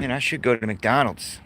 Man, I should go to McDonald's.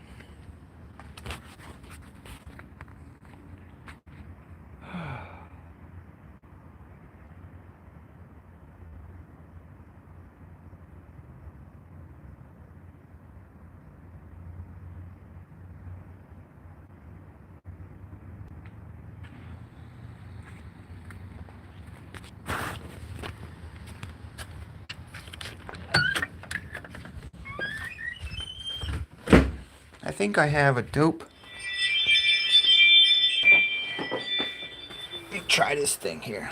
I think I have a dope. Let me try this thing here.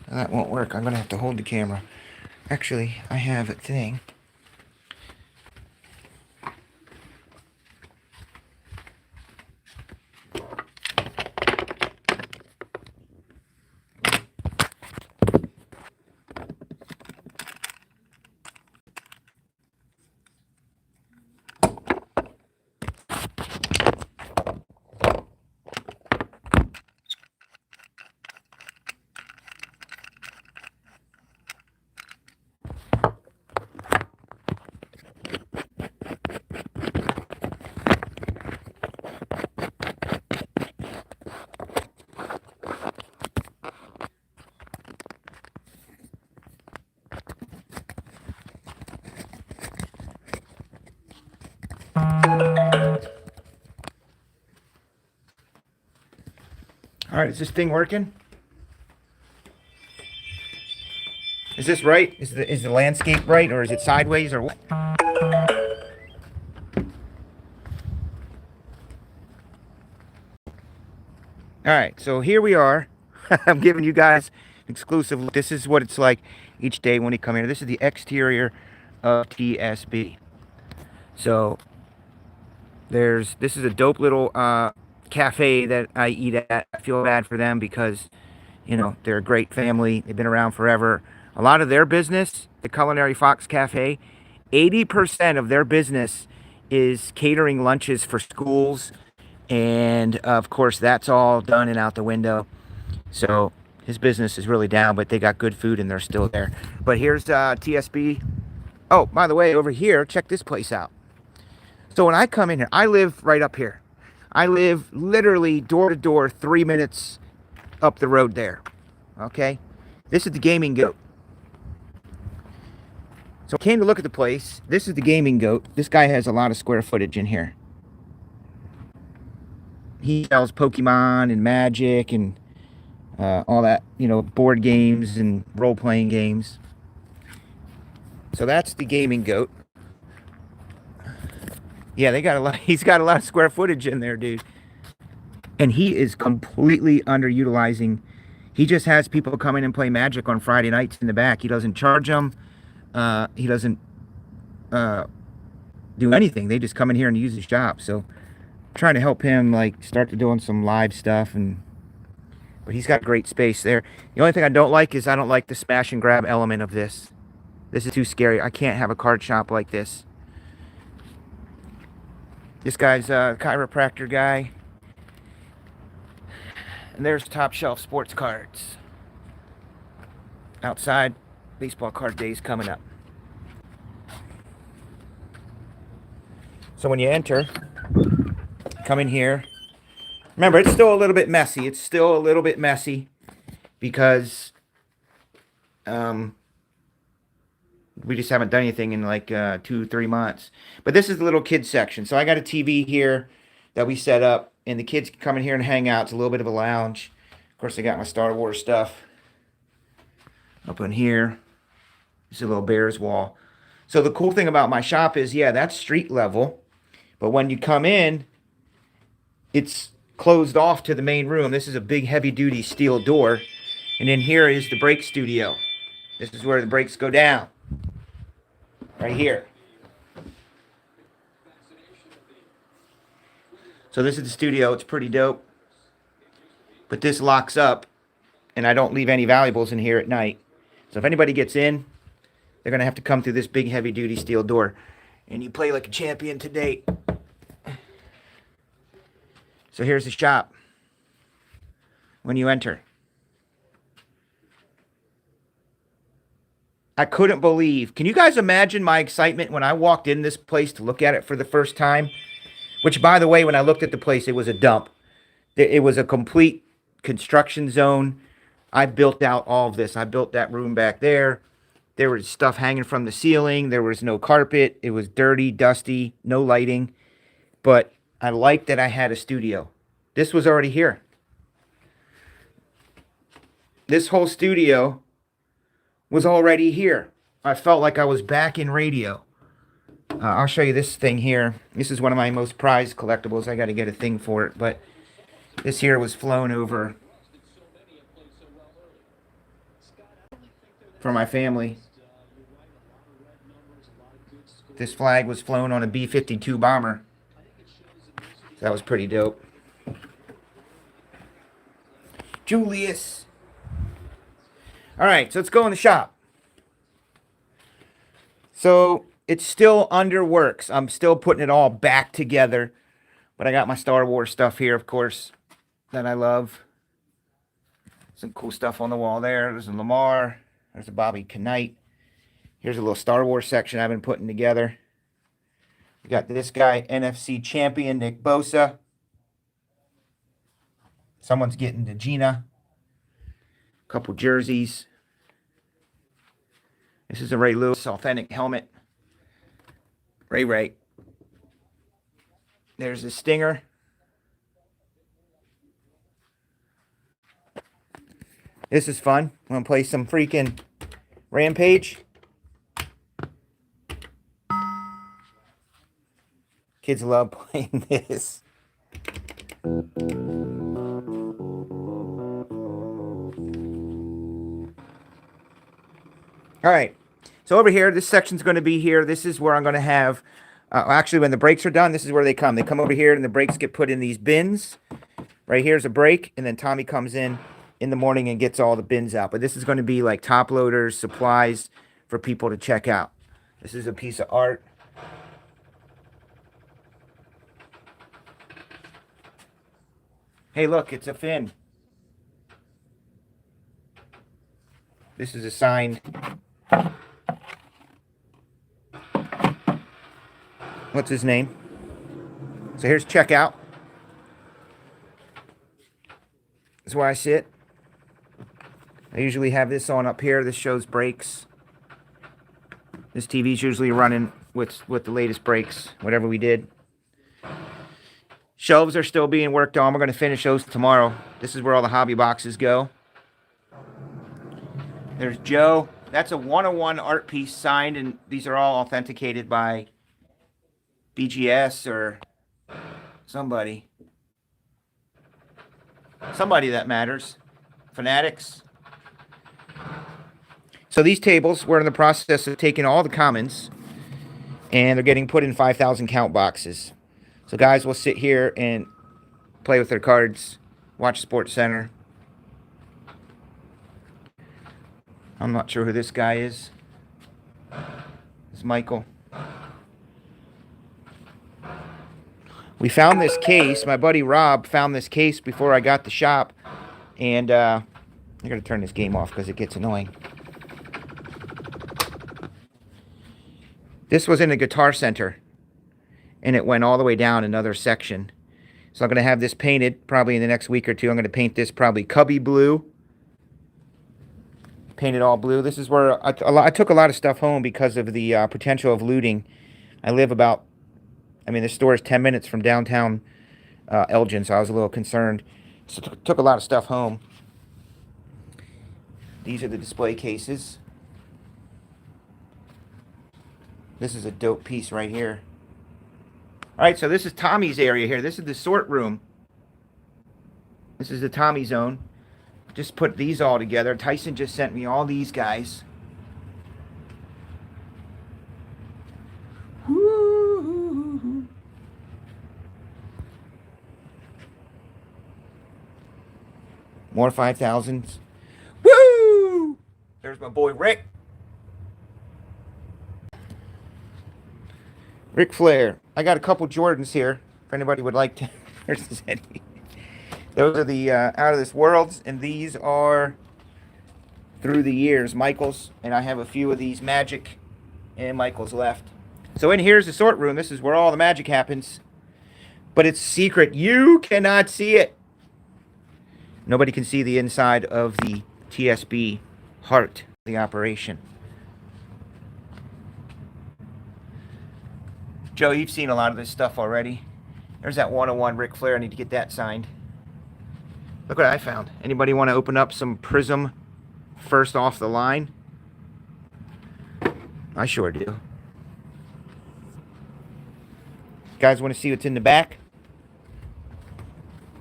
That won't work. I'm gonna have to hold the camera. Actually, I have a thing. All right, is this thing working? Is this right? Is the landscape right, or is it sideways, or what? All right, so here we are. I'm giving you guys exclusive. This is what it's like each day when you come here. This is the exterior of TSB. So this is a dope little cafe that I eat at. I feel bad for them because, you know, they're a great family. They've been around forever. A lot of their business, the Culinary Fox Cafe, 80% of their business is catering lunches for schools. And of course, that's all done and out the window. So his business is really down, but they got good food and they're still there. But here's TSB. Oh, by the way, over here, check this place out. So when I come in here, I live right up here. I live literally door to door, 3 minutes up the road there. Okay? This is the Gaming Goat. So I came to look at the place. This is the Gaming Goat. This guy has a lot of square footage in here. He sells Pokemon and Magic and all that, you know, board games and role-playing games. So that's the Gaming Goat. Yeah, they got a lot. He's got a lot of square footage in there, dude. And he is completely underutilizing. He just has people come in and play Magic on Friday nights in the back. He doesn't charge them. He doesn't do anything. They just come in here and use his shop. So I'm trying to help him like start doing some live stuff, but he's got great space there. The only thing I don't like is I don't like the smash and grab element of this. This is too scary. I can't have a card shop like this. This guy's a chiropractor guy. And there's Top Shelf Sports Cards. Outside, baseball card days coming up. So when you enter, come in here. Remember, it's still a little bit messy. It's still a little bit messy because we just haven't done anything in like 2-3 months. But this is the little kids section. So I got a TV here that we set up, and the kids can come in here and hang out. It's a little bit of a lounge. Of course, I got my Star Wars stuff up in here. This is a little Bears wall. So the cool thing about my shop is, yeah, that's street level. But when you come in, it's closed off to the main room. This is a big heavy-duty steel door. And then here is the brake studio. This is where the brakes go down. Right here. So this is the studio. It's pretty dope. But this locks up, and I don't leave any valuables in here at night. So if anybody gets in, they're going to have to come through this big heavy-duty steel door. And you play like a champion to date. So here's the shop. when you enter. I couldn't believe. Can you guys imagine my excitement when I walked in this place to look at it for the first time? Which, by the way, when I looked at the place, it was a dump. It was a complete construction zone. I built out all of this. I built that room back there. There was stuff hanging from the ceiling. There was no carpet. It was dirty, dusty, no lighting. But I liked that I had a studio. This was already here. This whole studio was already here. I felt like I was back in radio. I'll show you this thing here. This is one of my most prized collectibles. I got to get a thing for it, but this here was flown over for my family. This flag was flown on a B-52 bomber. So that was pretty dope. Julius. All right, so let's go in the shop. So it's still under works. I'm still putting it all back together. But I got my Star Wars stuff here, of course, that I love. Some cool stuff on the wall there. There's a Lamar. There's a Bobby Knight. Here's a little Star Wars section I've been putting together. We got this guy, NFC champion Nick Bosa. Someone's getting to Gina. A couple jerseys. This is a Ray Lewis authentic helmet. Ray. There's a Stinger. This is fun. I'm going to play some freaking Rampage. Kids love playing this. All right. So over here, this section's going to be here. This is where I'm going to have, actually when the brakes are done, this is where they come. They come over here and the brakes get put in these bins. Right here's a brake, and then Tommy comes in the morning and gets all the bins out. But this is going to be like top loaders, supplies for people to check out. This is a piece of art. Hey, look, it's a fin. This is a signed. What's his name? So here's checkout. This is where I sit. I usually have this on up here. This shows brakes. This TV's usually running with the latest brakes, whatever we did. Shelves are still being worked on. We're going to finish those tomorrow. This is where all the hobby boxes go. There's Joe. That's a 101 art piece signed, and these are all authenticated by BGS or somebody. Somebody that matters. Fanatics. So these tables, we're in the process of taking all the commons, and they're getting put in 5,000 count boxes. So guys will sit here and play with their cards, watch Sports Center. I'm not sure who this guy is. It's Michael. We found this case. My buddy Rob found this case before I got the shop. And I got to turn this game off because it gets annoying. This was in a Guitar Center. And it went all the way down another section. So I'm going to have this painted probably in the next week or two. I'm going to paint this probably cubby blue. Paint it all blue. This is where I took a lot of stuff home because of the potential of looting. I live about, the store is 10 minutes from downtown Elgin, so I was a little concerned. So took a lot of stuff home. These are the display cases. This is a dope piece right here. All right, so this is Tommy's area here. This is the sort room. This is the Tommy zone. Just put these all together. Tyson just sent me all these guys. Woo-hoo-hoo. More 5,000s. Woo! There's my boy Rick. Ric Flair. I got a couple Jordans here. If anybody would like to. There's Eddie. Those are the out of this worlds, and these are through the years Michaels, and I have a few of these Magic and Michaels left. So in here's the sort room. This is where all the magic happens, but it's secret. You cannot see it. Nobody can see the inside of the TSB heart of the operation. Joe, you've seen a lot of this stuff already. There's that 101 Ric Flair. I need to get that signed. Look what I found. Anybody want to open up some Prism first off the line? I sure do. Guys want to see what's in the back?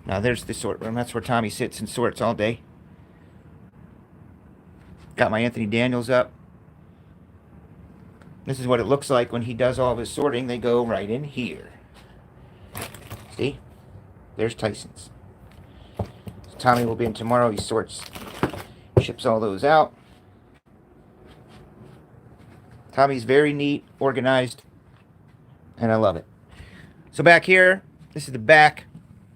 Now there's the sort room. That's where Tommy sits and sorts all day. Got my Anthony Daniels up. This is what it looks like when he does all of his sorting. They go right in here. See? There's Tyson's. So Tommy will be in tomorrow. He sorts, ships all those out. Tommy's very neat, organized, and I love it. So back here, this is the back.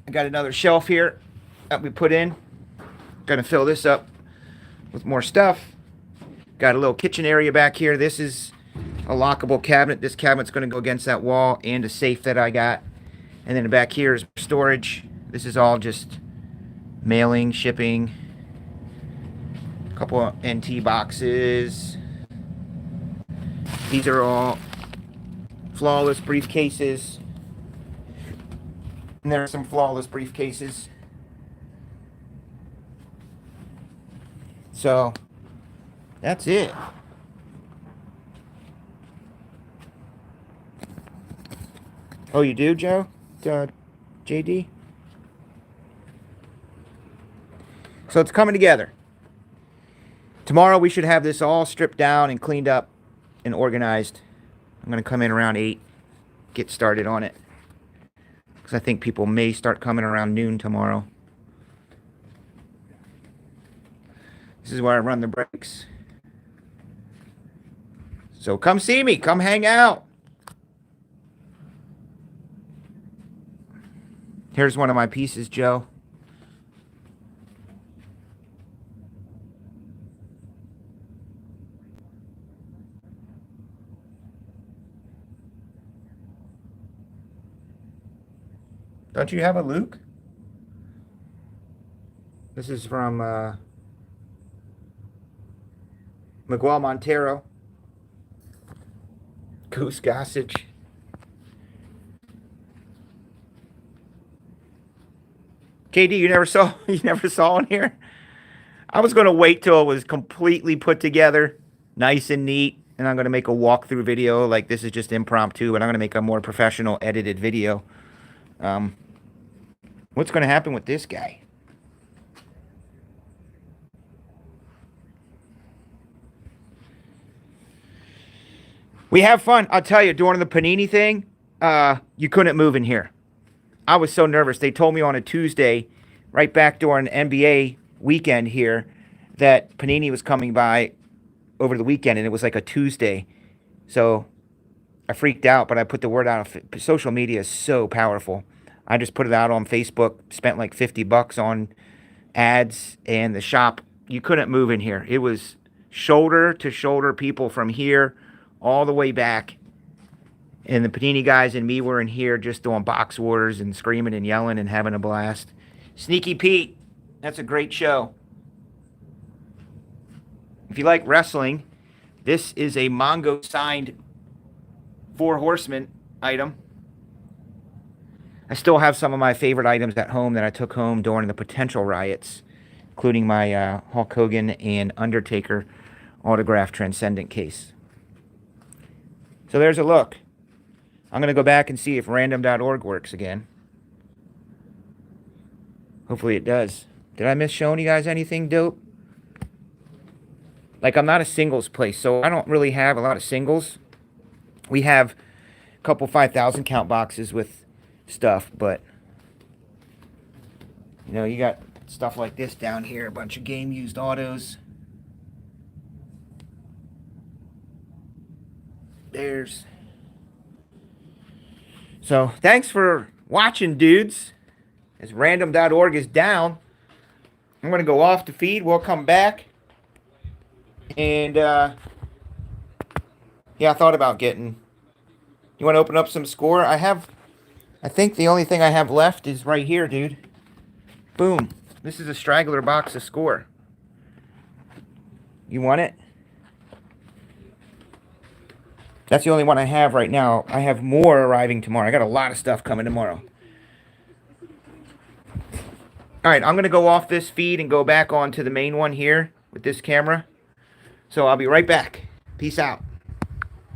I got another shelf here that we put in. Gonna fill this up with more stuff. Got a little kitchen area back here. This is a lockable cabinet. This cabinet's going to go against that wall, and a safe that I got. And then back here is storage. This is all just mailing, shipping. A couple of NT boxes. These are all Flawless briefcases. And there are some Flawless briefcases. So that's it. Oh, you do, Joe? JD? So it's coming together. Tomorrow we should have this all stripped down and cleaned up and organized. I'm going to come in around 8, get started on it. Because I think people may start coming around noon tomorrow. This is where I run the breaks. So come see me. Come hang out. Here's one of my pieces, Joe. Don't you have a Luke? This is from Miguel Montero. Goose Gossage. KD, you never saw in here? I was going to wait till it was completely put together, nice and neat, and I'm going to make a walkthrough video. Like, this is just impromptu, but I'm going to make a more professional edited video. What's going to happen with this guy? We have fun. I'll tell you, during the Panini thing, you couldn't move in here. I was so nervous. They told me on a Tuesday, right back during NBA weekend here, that Panini was coming by over the weekend, and it was like a Tuesday. So I freaked out, but I put the word out. Social media is so powerful. I just put it out on Facebook, spent like $50 on ads, and the shop, you couldn't move in here. It was shoulder to shoulder people from here all the way back. And the Panini guys and me were in here just doing box orders and screaming and yelling and having a blast. Sneaky Pete, that's a great show. If you like wrestling, this is a Mongo signed Four Horsemen item. I still have some of my favorite items at home that I took home during the potential riots, including my Hulk Hogan and Undertaker autographed Transcendent case. So there's a look. I'm going to go back and see if random.org works again. Hopefully it does. Did I miss showing you guys anything dope? Like, I'm not a singles place, so I don't really have a lot of singles. We have a couple 5,000 count boxes with stuff, but, you know, you got stuff like this down here, a bunch of game used autos. So, thanks for watching, dudes. as random.org is down, I'm going to go off the feed. We'll come back. And, yeah, I thought about getting... You want to open up some score? I think the only thing I have left is right here, dude. Boom. This is a straggler box of score. You want it? That's the only one I have right now. I have more arriving tomorrow. I got a lot of stuff coming tomorrow. Alright, I'm going to go off this feed and go back onto the main one here with this camera. So I'll be right back. Peace out.